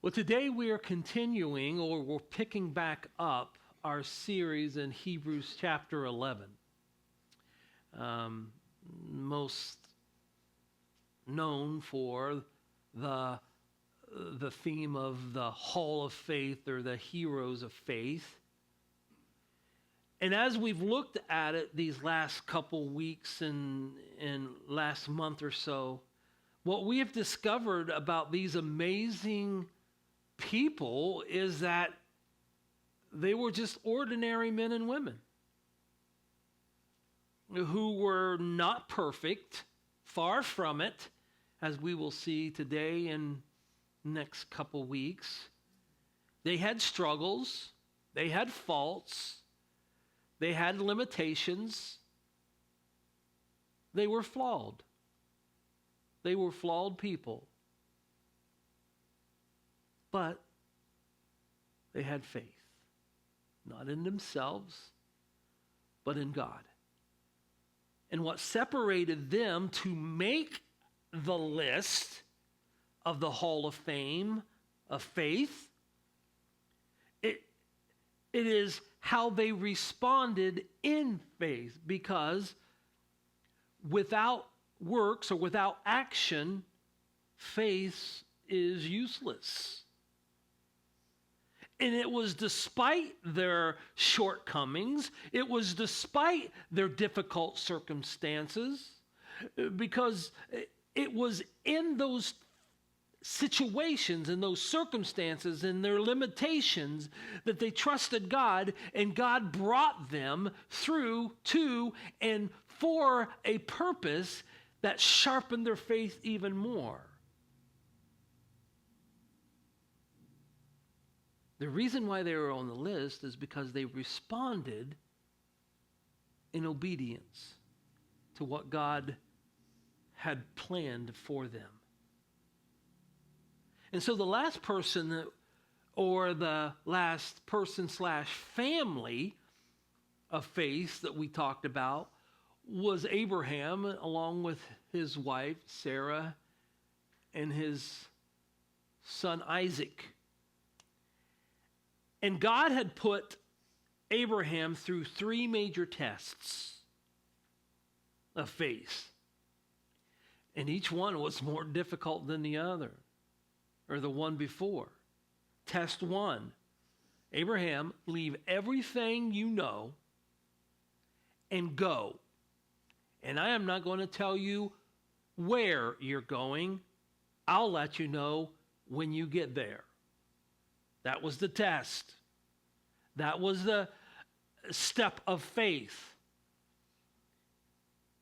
Well, today we are continuing, or we're picking back up our series in Hebrews chapter 11. Most known for the theme of the Hall of Faith, or the heroes of faith. And as we've looked at it these last couple weeks and last month or so, what we have discovered about these amazing people is that they were just ordinary men and women who were not perfect, far from it, as we will see today and next couple weeks. They had struggles, they had faults, they had limitations. They were flawed. They were flawed people. But they had faith, not in themselves, but in God. And what separated them to make the list of the Hall of Fame of faith, it is how they responded in faith, because without works or without action, faith is useless. And it was despite their shortcomings, it was despite their difficult circumstances, because it was in those situations and those circumstances and their limitations that they trusted God, and God brought them through to and for a purpose that sharpened their faith even more. The reason why they were on the list is because they responded in obedience to what God had planned for them. And so the last person, or the last person / family of faith that we talked about, was Abraham, along with his wife Sarah and his son Isaac. And God had put Abraham through 3 major tests of faith. And each one was more difficult than the other, or the one before. Test 1, Abraham, leave everything you know and go. And I am not going to tell you where you're going. I'll let you know when you get there. That was the test. That was the step of faith.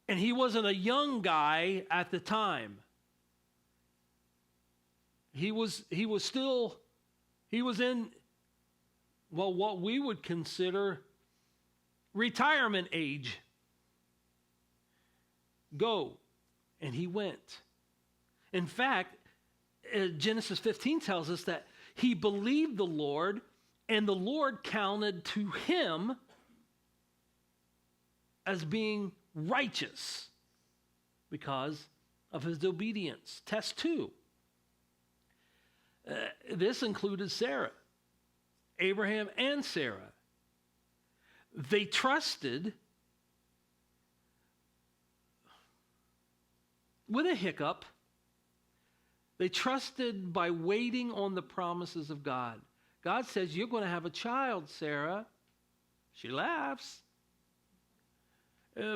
And he wasn't a young guy at the time. He was in, well, what we would consider retirement age. Go. And he went. In fact, Genesis 15 tells us that he believed the Lord, and the Lord counted to him as being righteous because of his obedience. Test 2. This included Sarah, Abraham and Sarah. They trusted with a hiccup. They trusted by waiting on the promises of God. God says, you're going to have a child, Sarah. She laughs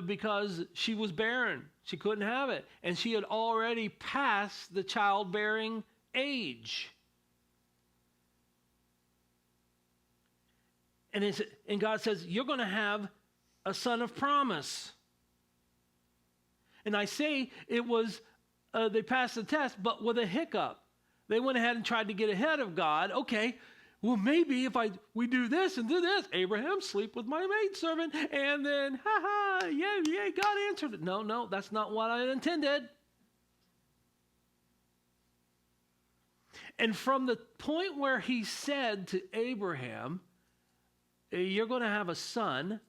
because she was barren. She couldn't have it. And she had already passed the childbearing age. And God says, you're going to have a son of promise. And I say it was, they passed the test, but with a hiccup. They went ahead and tried to get ahead of God. Okay, well, maybe if we do this and do this, Abraham, sleep with my maidservant, and then, yeah, God answered it. No, that's not what I intended. And from the point where he said to Abraham, you're going to have a son,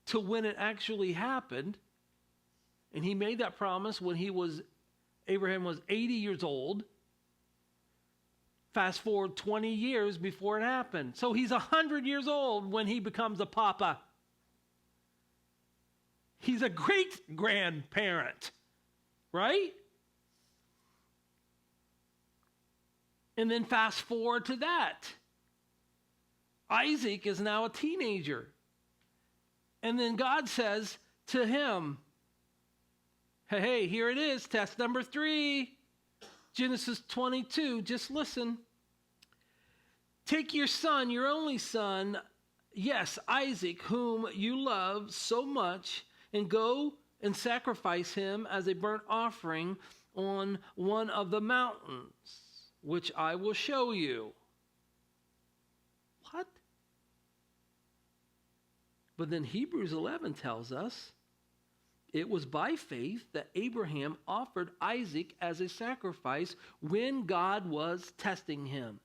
to when it actually happened, and he made that promise when Abraham was 80 years old, Fast forward 20 years before it happened. So he's 100 years old when he becomes a papa. He's a great-grandparent, right? And then fast forward to that. Isaac is now a teenager. And then God says to him, hey, here it is, test number 3. Genesis 22, just listen. Take your son, your only son, yes, Isaac, whom you love so much, and go and sacrifice him as a burnt offering on one of the mountains, which I will show you. What? But then Hebrews 11 tells us it was by faith that Abraham offered Isaac as a sacrifice when God was testing him.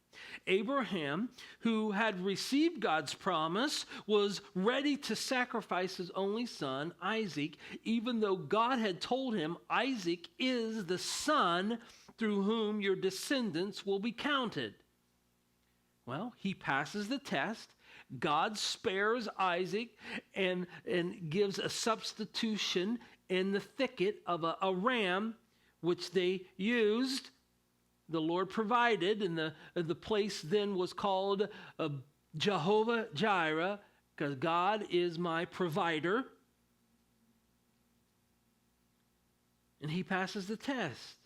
Abraham, who had received God's promise, was ready to sacrifice his only son, Isaac, even though God had told him, Isaac is the son through whom your descendants will be counted. Well, he passes the test. God spares Isaac and gives a substitution in the thicket of a ram, which they used. The Lord provided, and the place then was called Jehovah Jireh, because God is my provider. And he passes the test,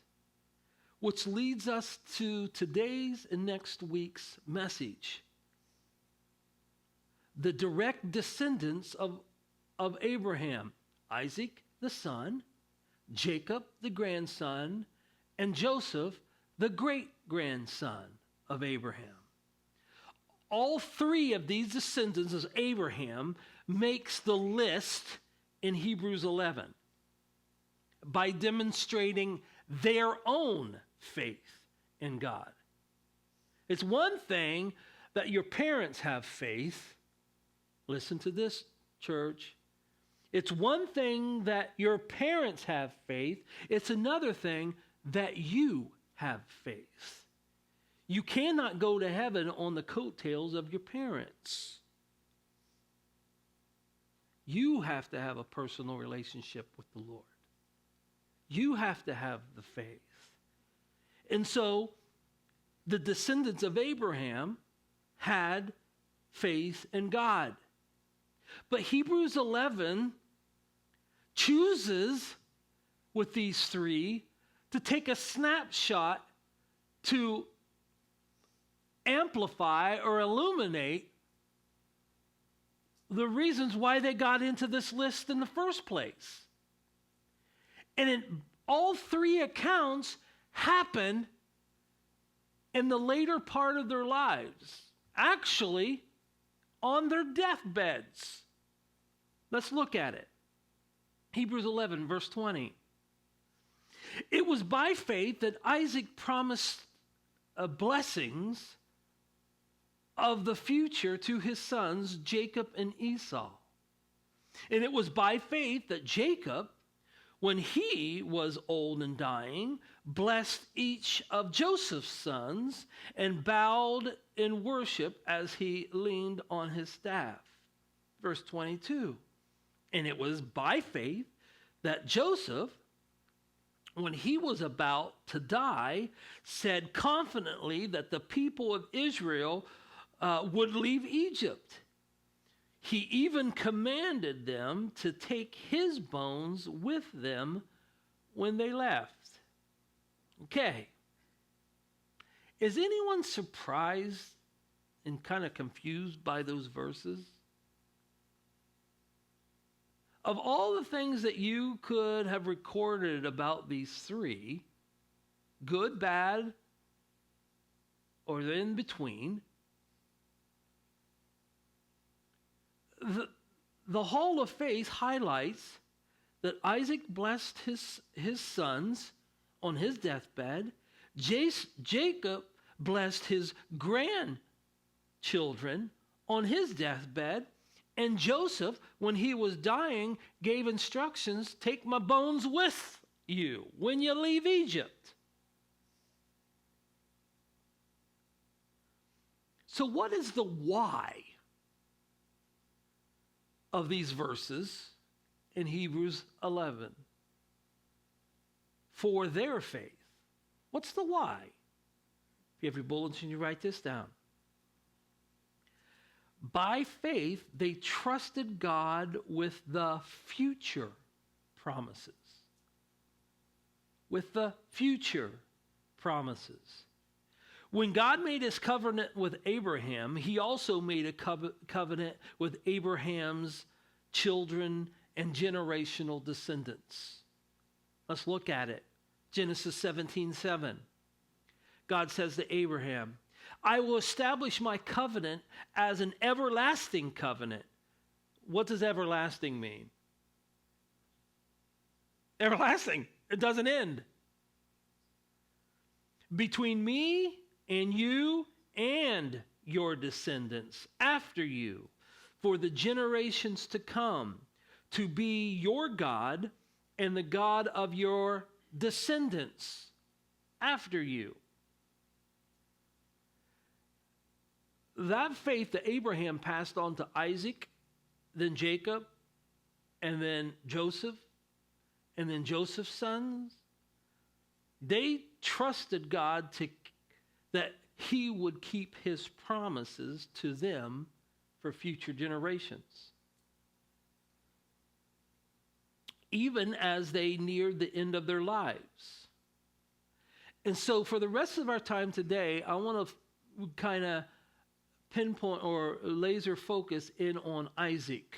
which leads us to today's and next week's message. The direct descendants of Abraham, Isaac the son, Jacob the grandson, and Joseph the great-grandson of Abraham. All 3 of these descendants of Abraham makes the list in Hebrews 11 by demonstrating their own faith in God. It's one thing that your parents have faith. Listen to this, church. It's one thing that your parents have faith. It's another thing that you have faith. You cannot go to heaven on the coattails of your parents. You have to have a personal relationship with the Lord. You have to have the faith. And so the descendants of Abraham had faith in God. But Hebrews 11 chooses with these 3 to take a snapshot to amplify or illuminate the reasons why they got into this list in the first place. And in all 3 accounts happen in the later part of their lives, actually on their deathbeds. Let's look at it. Hebrews 11, verse 20. It was by faith that Isaac promised blessings of the future to his sons, Jacob and Esau. And it was by faith that Jacob, when he was old and dying, blessed each of Joseph's sons and bowed in worship as he leaned on his staff. Verse 22. And it was by faith that Joseph, when he was about to die, said confidently that the people of Israel would leave Egypt. He even commanded them to take his bones with them when they left. Okay. Is anyone surprised and kind of confused by those verses? Of all the things that you could have recorded about these 3, good, bad, or in between, the Hall of Faith highlights that Isaac blessed his sons on his deathbed. Jacob blessed his grandchildren on his deathbed. And Joseph, when he was dying, gave instructions, take my bones with you when you leave Egypt. So what is the why of these verses in Hebrews 11? For their faith. What's the why? If you have your bulletin, you write this down. By faith, they trusted God with the future promises. With the future promises. When God made his covenant with Abraham, he also made a covenant with Abraham's children and generational descendants. Let's look at it. Genesis 17:7. God says to Abraham, I will establish my covenant as an everlasting covenant. What does everlasting mean? Everlasting. It doesn't end. Between me and you and your descendants after you, for the generations to come, to be your God and the God of your descendants after you. That faith that Abraham passed on to Isaac, then Jacob, and then Joseph, and then Joseph's sons, they trusted God that he would keep his promises to them for future generations. Even as they neared the end of their lives. And so for the rest of our time today, I want to kind of pinpoint or laser focus in on Isaac.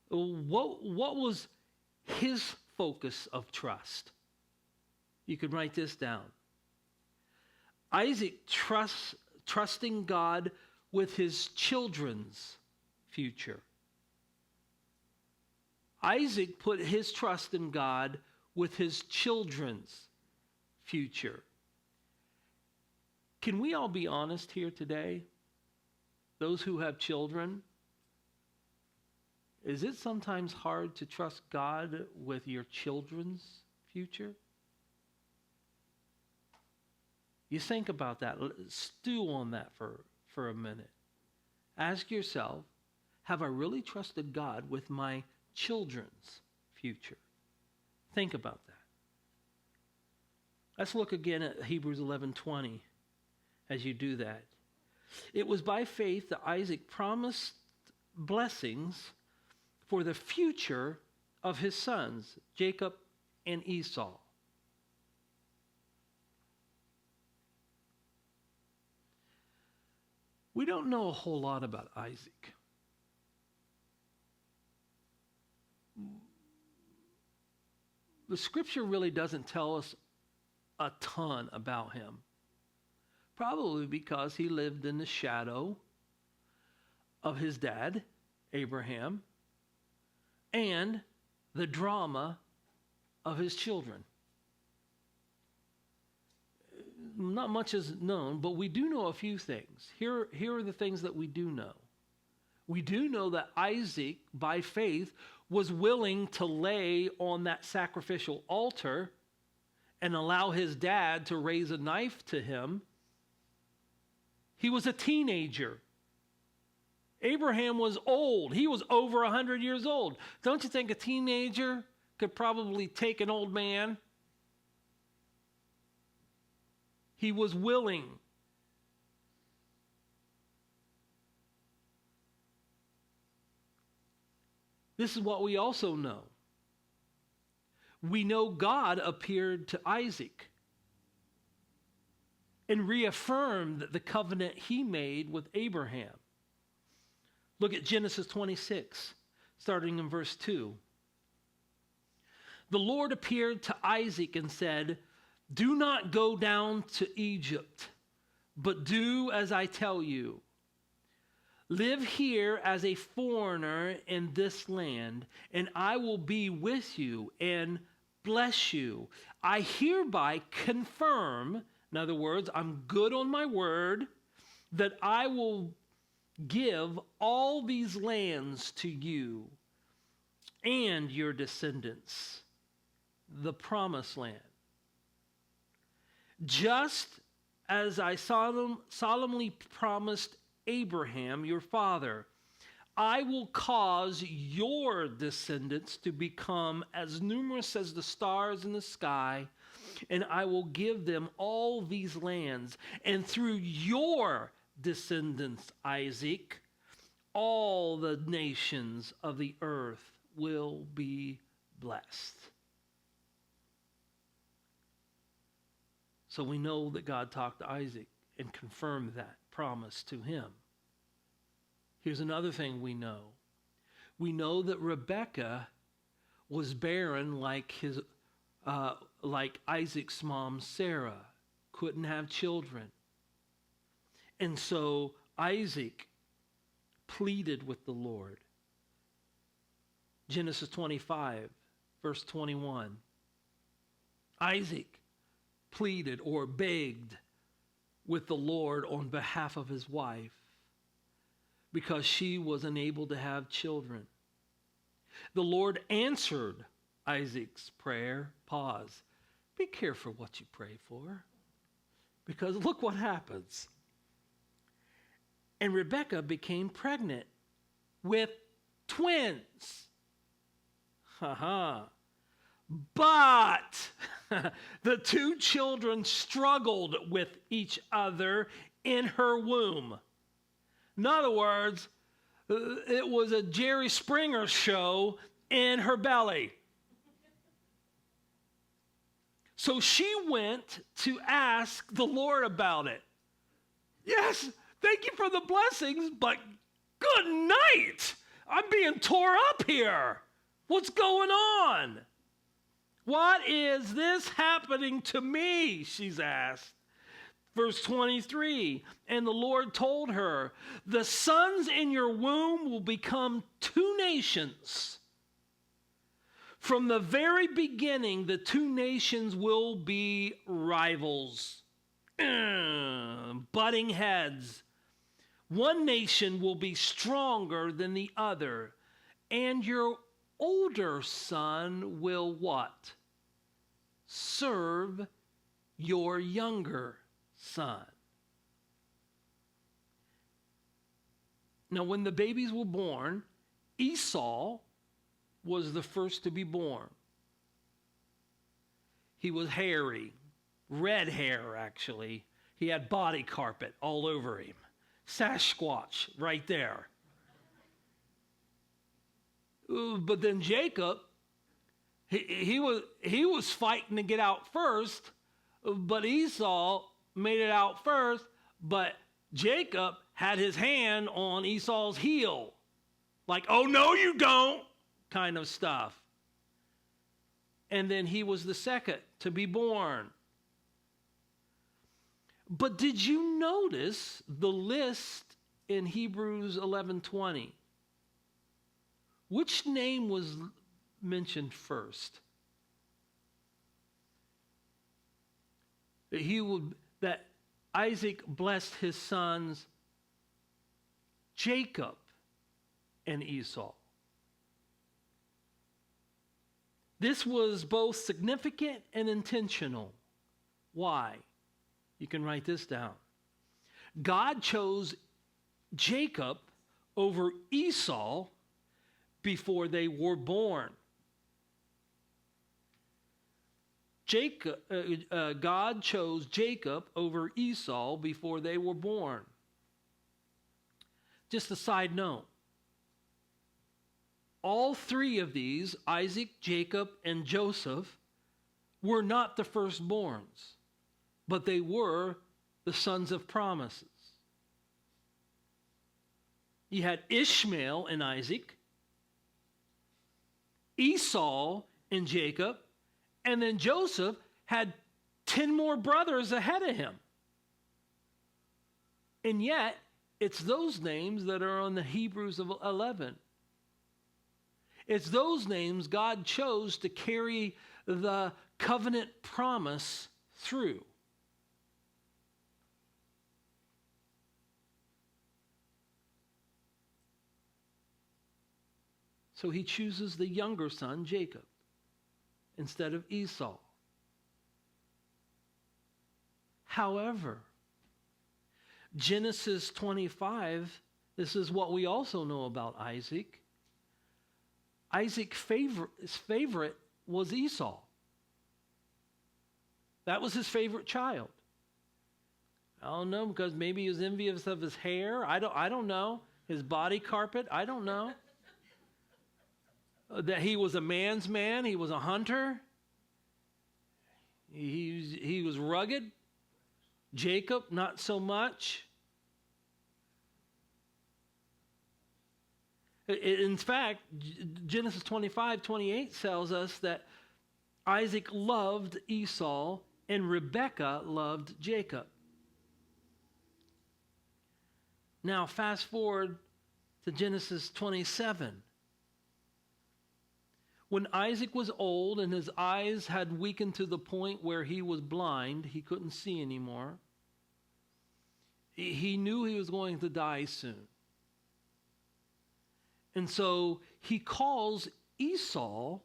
What was his focus of trust? You could write this down. Isaac trusting God with his children's future. Isaac put his trust in God with his children's future. Can we all be honest here today? Those who have children, is it sometimes hard to trust God with your children's future? You think about that. Stew on that for a minute. Ask yourself, have I really trusted God with my children's future? Think about that. Let's look again at Hebrews 11:20 as you do that. It was by faith that Isaac promised blessings for the future of his sons, Jacob and Esau. We don't know a whole lot about Isaac. The scripture really doesn't tell us a ton about him. Probably because he lived in the shadow of his dad, Abraham, and the drama of his children. Not much is known, but we do know a few things. Here are the things that we do know. We do know that Isaac, by faith, was willing to lay on that sacrificial altar and allow his dad to raise a knife to him. He was a teenager. Abraham was old. He was over 100 years old. Don't you think a teenager could probably take an old man? He was willing. This is what we also know. We know God appeared to Isaac and reaffirmed the covenant he made with Abraham. Look at Genesis 26, starting in verse 2. The Lord appeared to Isaac and said, do not go down to Egypt, but do as I tell you. Live here as a foreigner in this land, and I will be with you and bless you. I hereby confirm, in other words, I'm good on my word, that I will give all these lands to you and your descendants, the promised land. Just as I solemnly promised Abraham, your father, I will cause your descendants to become as numerous as the stars in the sky, and I will give them all these lands. And through your descendants, Isaac, all the nations of the earth will be blessed. So we know that God talked to Isaac and confirmed that promise to him. Here's another thing we know. We know that Rebekah was barren like Isaac's mom, Sarah, couldn't have children. And so Isaac pleaded with the Lord. Genesis 25, verse 21. Isaac pleaded or begged with the Lord on behalf of his wife because she was unable to have children. The Lord answered Isaac's prayer. Pause. Be careful what you pray for, because look what happens. And Rebekah became pregnant with twins. But the two children struggled with each other in her womb. In other words, it was a Jerry Springer show in her belly. So she went to ask the Lord about it. Yes, thank you for the blessings, but good night. I'm being tore up here. What's going on? What is this happening to me? She's asked. Verse 23, and the Lord told her, the sons in your womb will become two nations. From the very beginning, the two nations will be rivals, butting heads. One nation will be stronger than the other, and your older son will what? Serve your younger son. Now, when the babies were born, Esau was the first to be born. He was hairy, red hair actually. He had body carpet all over him. Sasquatch right there. But then Jacob, he was fighting to get out first, but Esau made it out first, but Jacob had his hand on Esau's heel. Like, oh, no, you don't, kind of stuff. And then he was the second to be born. But did you notice the list in Hebrews 11:20? Which name was mentioned first? That Isaac blessed his sons Jacob and Esau. This was both significant and intentional. Why? You can write this down. God chose Jacob over Esau before they were born. God chose Jacob over Esau before they were born. Just a side note. All three of these, Isaac, Jacob, and Joseph, were not the firstborns, but they were the sons of promises. You had Ishmael and Isaac, Esau and Jacob, and then Joseph had 10 more brothers ahead of him. And yet, it's those names that are on the Hebrews of 11. It's those names God chose to carry the covenant promise through. So he chooses the younger son, Jacob, instead of Esau. However, Genesis 25, this is what we also know about Isaac. Isaac's favorite was Esau. That was his favorite child. I don't know, because maybe he was envious of his hair. I don't know. His body carpet. I don't know. That he was a man's man. He was a hunter. He was rugged. Jacob, not so much. In fact, Genesis 25:28 tells us that Isaac loved Esau and Rebekah loved Jacob. Now, fast forward to Genesis 27. When Isaac was old and his eyes had weakened to the point where he was blind, he couldn't see anymore, he knew he was going to die soon. And so he calls Esau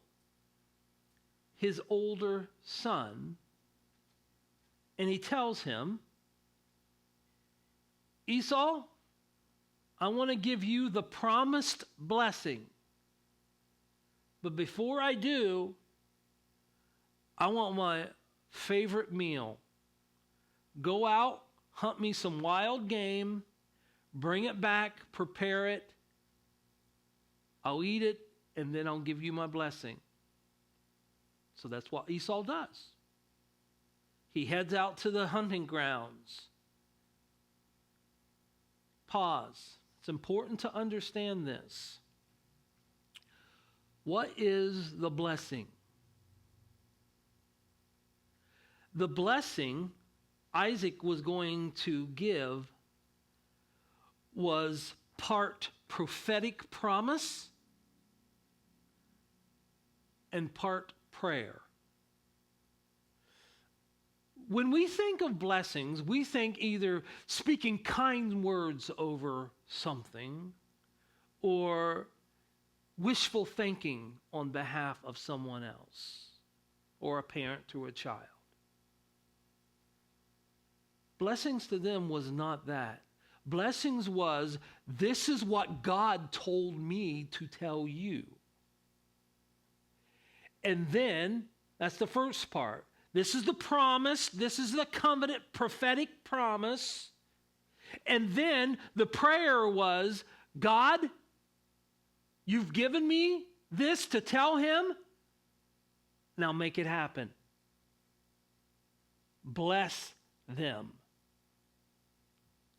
his older son, and he tells him, Esau, I want to give you the promised blessing. But before I do, I want my favorite meal. Go out, hunt me some wild game, bring it back, prepare it. I'll eat it, and then I'll give you my blessing. So that's what Esau does. He heads out to the hunting grounds. Pause. It's important to understand this. What is the blessing? The blessing Isaac was going to give was part prophetic promise and part prayer. When we think of blessings, we think either speaking kind words over something or wishful thinking on behalf of someone else or a parent to a child. Blessings to them was not that. Blessings was, this is what God told me to tell you. And then, that's the first part. This is the promise. This is the covenant prophetic promise. And then the prayer was, God, you've given me this to tell him. Now make it happen. Bless them.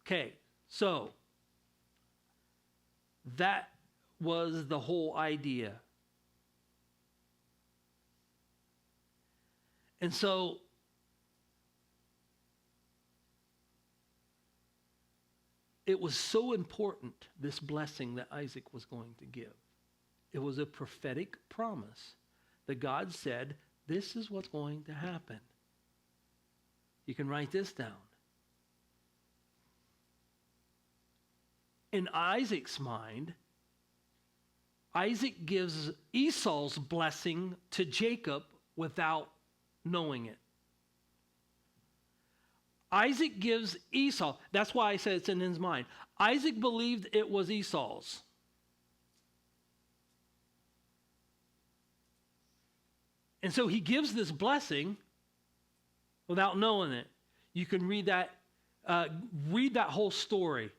Okay, so that was the whole idea. And so it was so important, this blessing that Isaac was going to give. It was a prophetic promise that God said, this is what's going to happen. You can write this down. In Isaac's mind, Isaac gives Esau's blessing to Jacob without knowing it. Isaac gives Esau, that's why I said it's in his mind. Isaac believed it was Esau's. And so he gives this blessing without knowing it. You can read that whole story.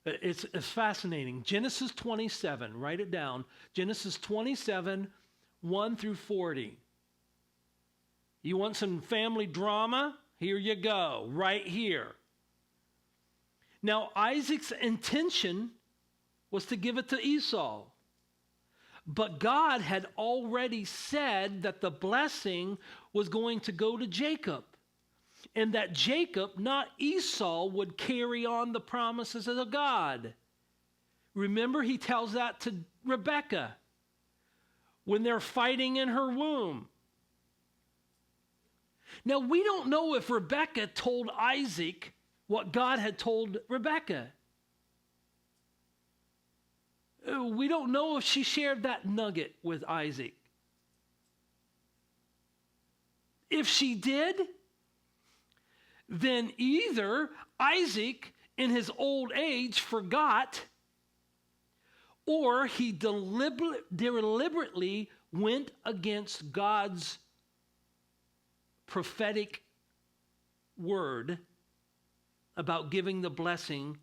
It's fascinating. Genesis 27, write it down. Genesis 27, 1 through 40. You want some family drama? Here you go, right here. Now, Isaac's intention was to give it to Esau. But God had already said that the blessing was going to go to Jacob. And that Jacob, not Esau, would carry on the promises of God. Remember, he tells that to Rebekah when they're fighting in her womb. Now, we don't know if Rebekah told Isaac what God had told Rebekah. We don't know if she shared that nugget with Isaac. If she did, then either Isaac in his old age forgot, or he deliberately went against God's prophetic word about giving the blessing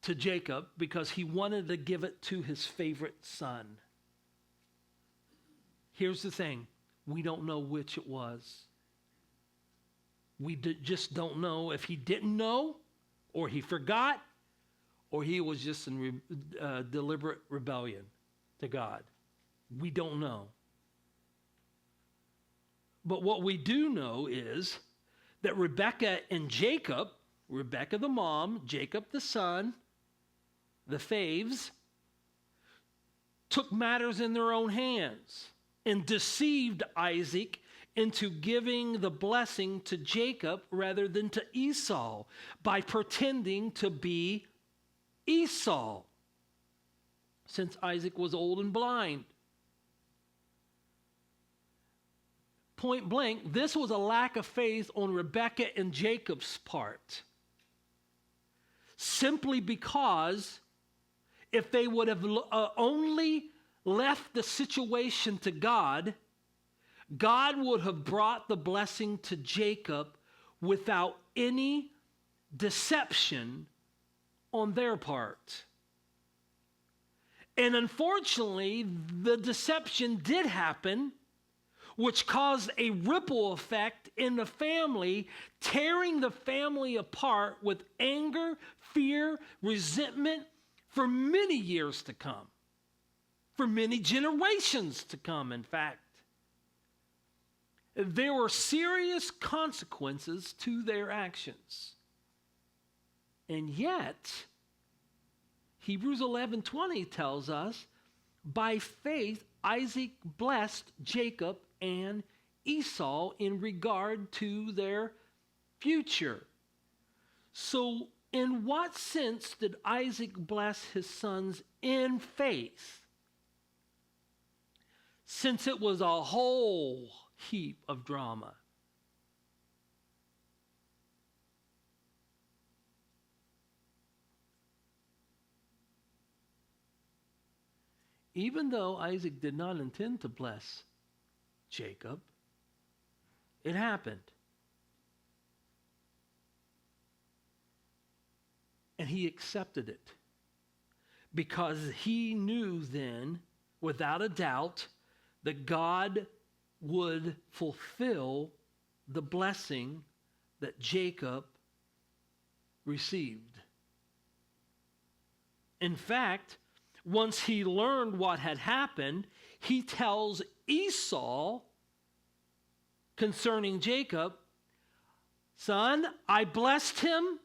to Jacob because he wanted to give it to his favorite son. Here's the thing. We don't know which it was. We just don't know if he didn't know, or he forgot, or he was just in deliberate rebellion to God. We don't know. But what we do know is that Rebekah and Jacob, Rebekah the mom, Jacob the son, the faves, took matters in their own hands and deceived Isaac into giving the blessing to Jacob rather than to Esau by pretending to be Esau, since Isaac was old and blind. Point blank, this was a lack of faith on Rebekah and Jacob's part. Simply because if they would have only left the situation to God, God would have brought the blessing to Jacob without any deception on their part. And unfortunately, the deception did happen, which caused a ripple effect in the family, tearing the family apart with anger, fear, resentment for many years to come, for many generations to come, in fact. There were serious consequences to their actions. And yet, Hebrews 11:20 tells us, by faith, Isaac blessed Jacob and Esau in regard to their future. So, in what sense did Isaac bless his sons in faith? Since it was a whole heap of drama. Even though Isaac did not intend to bless Jacob, it happened. And he accepted it because he knew then, without a doubt, that God would fulfill the blessing that Jacob received. In fact, once he learned what had happened, he tells Esau concerning Jacob, "Son, I blessed him,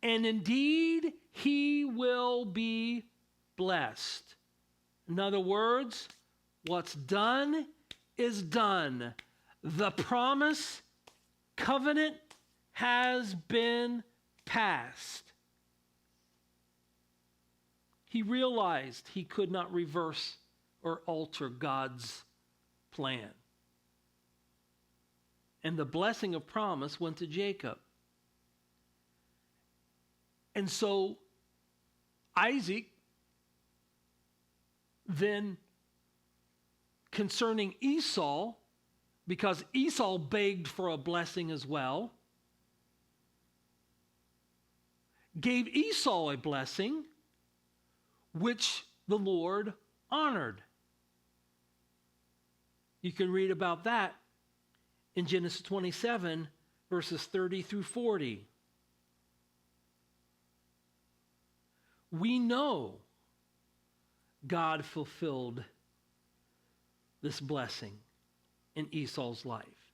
and indeed he will be blessed." In other words, what's done is done. The promise, covenant has been passed. He realized he could not reverse or alter God's plan. And the blessing of promise went to Jacob. And so Isaac then, concerning Esau, because Esau begged for a blessing as well, gave Esau a blessing which the Lord honored. You can read about that in Genesis 27, verses 30 through 40. We know God fulfilled this blessing in Esau's life.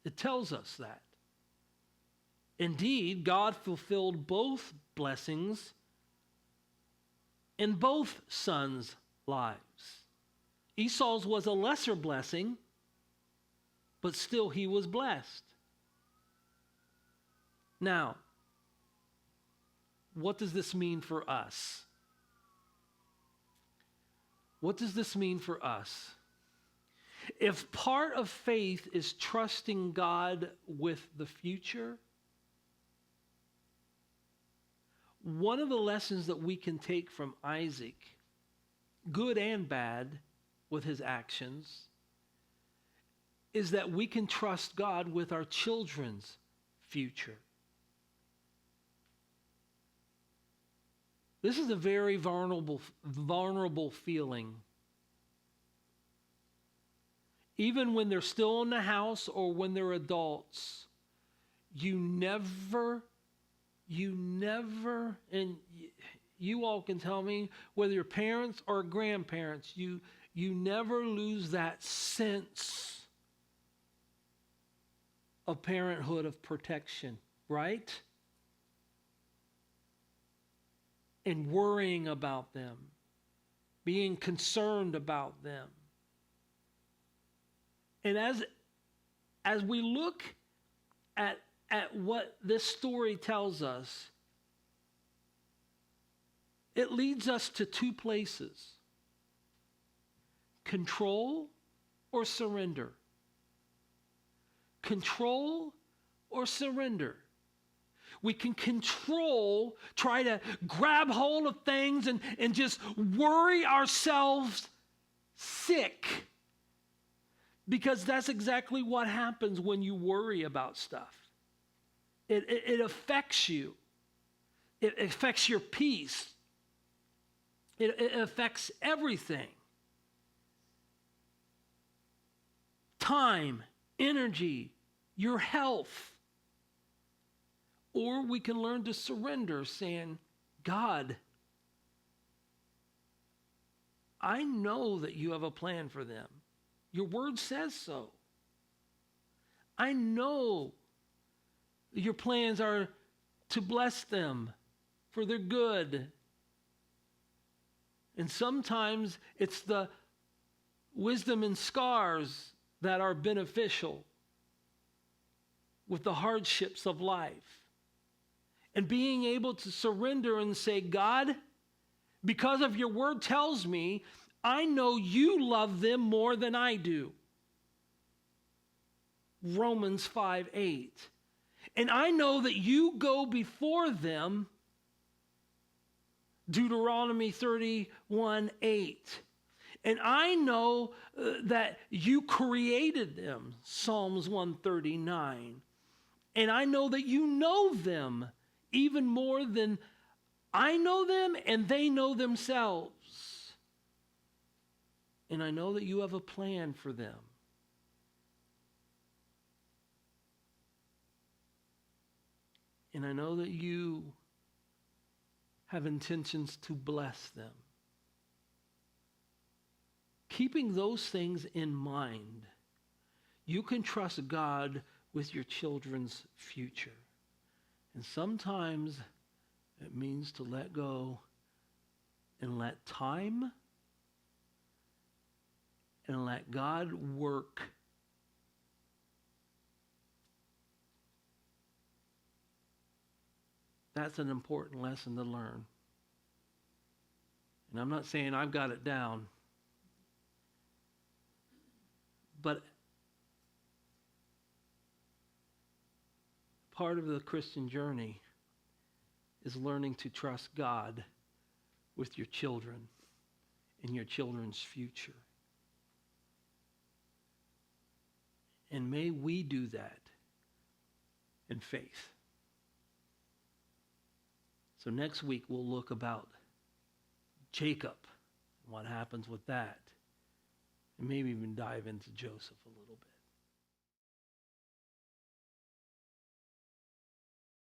It tells us that. Indeed, God fulfilled both blessings in both sons' lives. Esau's was a lesser blessing, but still he was blessed. Now, what does this mean for us? What does this mean for us? If part of faith is trusting God with the future, one of the lessons that we can take from Isaac, good and bad with his actions, is that we can trust God with our children's future. This is a very vulnerable feeling. Even when they're still in the house or when they're adults, you never, and you all can tell me, whether you're parents or grandparents, you never lose that sense of parenthood, of protection, right? And worrying about them, being concerned about them. And as we look at what this story tells us, it leads us to two places: control or surrender. Control or surrender. We can control, try to grab hold of things and just worry ourselves sick. Because that's exactly what happens when you worry about stuff. It affects you. It affects your peace. It affects everything. Time, energy, your health. Or we can learn to surrender, saying, God, I know that you have a plan for them. Your word says so. I know your plans are to bless them for their good. And sometimes it's the wisdom and scars that are beneficial with the hardships of life. And being able to surrender and say, God, because of your word tells me, I know you love them more than I do. Romans 5:8. And I know that you go before them. Deuteronomy 31:8. And I know that you created them. Psalms 139. And I know that you know them even more than I know them and they know themselves. And I know that you have a plan for them. And I know that you have intentions to bless them. Keeping those things in mind, you can trust God with your children's future. And sometimes it means to let go and let time and let God work. That's an important lesson to learn. And I'm not saying I've got it down, but part of the Christian journey is learning to trust God with your children and your children's future. And may we do that in faith. So next week we'll look about Jacob and what happens with that. And maybe even dive into Joseph a little.